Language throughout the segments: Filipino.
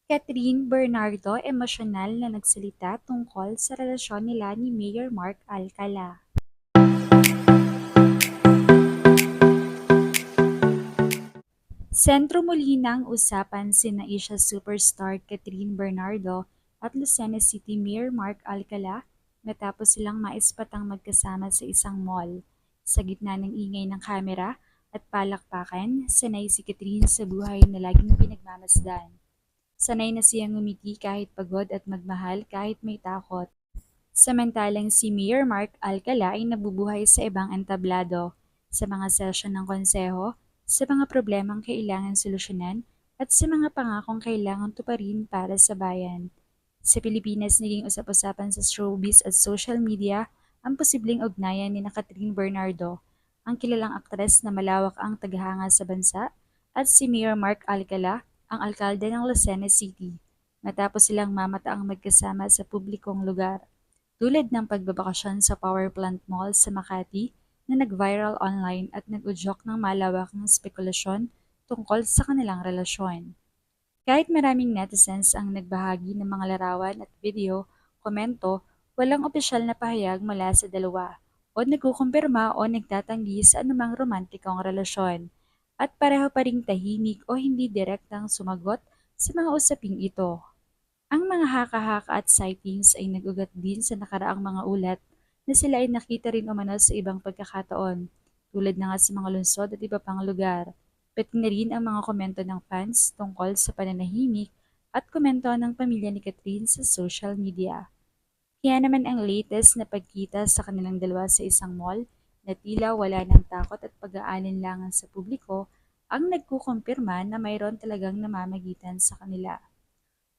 Catherine Bernardo emosyonal na nagsalita tungkol sa relasyon nila ni Mayor Mark Alcala. Sentro muli ng usapan sina Asia superstar Catherine Bernardo at Lucena City Mayor Mark Alcala matapos silang maispatang magkasama sa isang mall. Sa gitna ng ingay ng kamera at palakpakan, sanay si Catherine sa buhay na laging pinagmamasdan. Sanay na siyang ngumiti kahit pagod at magmahal kahit may takot. Samantalang si Mayor Mark Alcala ay nabubuhay sa ibang entablado, sa mga session ng konseho, sa mga problemang kailangan solusyonan, at sa mga pangakong kailangan tuparin para sa bayan. Sa Pilipinas, naging usap-usapan sa showbiz at social media ang posibleng ugnayan ni Catherine Bernardo, ang kilalang aktres na malawak ang taghanga sa bansa, at si Mayor Mark Alcala, ang alkalde ng Lucena City, matapos silang mamataang magkasama sa publikong lugar tulad ng pagbabakasyon sa Power Plant Mall sa Makati na nag-viral online at nag-udyok ng malawakang spekulasyon tungkol sa kanilang relasyon. Kahit maraming netizens ang nagbahagi ng mga larawan at video, komento, walang opisyal na pahayag mula sa dalawa o nagkukumpirma o nagtatanggi sa anumang romantikong relasyon at pareho pa ring tahimik o hindi direktang sumagot sa mga usaping ito. Ang mga haka-haka at sightings ay nag-ugat din sa nakaraang mga ulat na sila ay nakita rin umano sa ibang pagkakataon, tulad na nga sa mga lungsod at iba pang lugar. Pati na rin ang mga komento ng fans tungkol sa pananahimik at komento ng pamilya ni Catherine sa social media. Kaya naman ang latest na pagkita sa kanilang dalawa sa isang mall na tila wala ng takot at pag-aalinlangan sa publiko ang nagkukumpirma na mayroon talagang namamagitan sa kanila.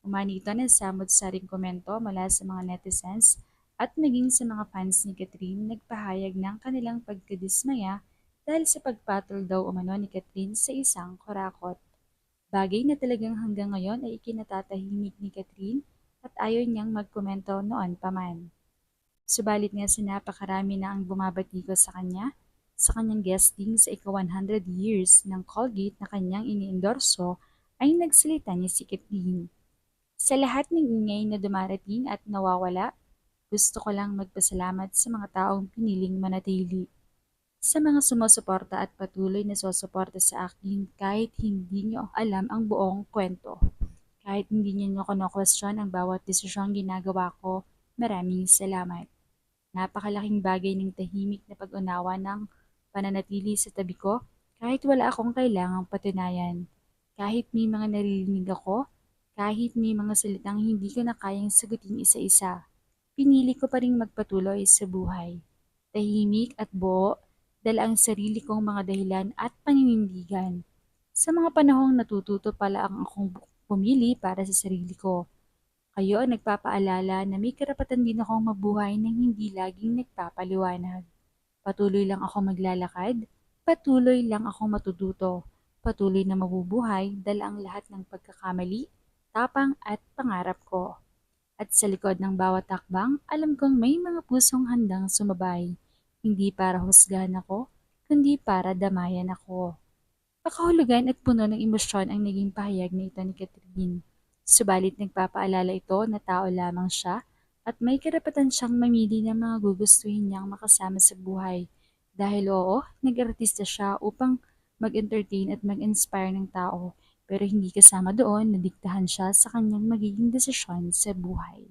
Umani ito ng samot-saring komento mula sa mga netizens at maging sa mga fans ni Catherine nagpahayag ng kanilang pagkadismaya dahil sa pagpatol daw umano ni Catherine sa isang kurakot. Bagay na talagang hanggang ngayon ay ikinatatahimik ni Catherine at ayaw niyang magkomento noon pa man. Subalit nga sa napakarami na ang bumabatiko sa kanya, sa kanyang guesting sa ika-100 years ng Colgate na kanyang iniendorso, ay nagsalita ni si Catherine. Sa lahat ng ingay na dumarating at nawawala, gusto ko lang magpasalamat sa mga taong piniling manatili. Sa mga sumusuporta at patuloy na susuporta sa akin kahit hindi nyo alam ang buong kwento. Kahit hindi nyo kino-question ang bawat desisyong ginagawa ko, maraming salamat. Napakalaking bagay ng tahimik na pag-unawa ng pananatili sa tabi ko kahit wala akong kailangang patunayan. Kahit may mga naririnig ako, kahit may mga salitang hindi ko na kayang sagutin isa-isa, pinili ko pa rin magpatuloy sa buhay. Tahimik at buo, dala ang sarili kong mga dahilan at paninindigan. Sa mga panahong natututo pala ang akong pumili para sa sarili ko. Kayo ang nagpapaalala na may karapatan din akong mabuhay ng hindi laging nagpapaliwanag. Patuloy lang ako maglalakad, patuloy lang ako matututo, patuloy na mabubuhay dala ang lahat ng pagkakamali, tapang at pangarap ko. At sa likod ng bawat takbang, alam kong may mga pusong handang sumabay, hindi para husgahan ako, kundi para damayan ako. Pakahulugan at puno ng emosyon ang naging pahayag na ito ni Catherine. Subalit nagpapaalala ito na tao lamang siya at may karapatan siyang mamili ng mga gugustuhin niyang makasama sa buhay. Dahil oo, nag-artista siya upang mag-entertain at mag-inspire ng tao, pero hindi kasama doon na diktahan siya sa kanyang magiging desisyon sa buhay.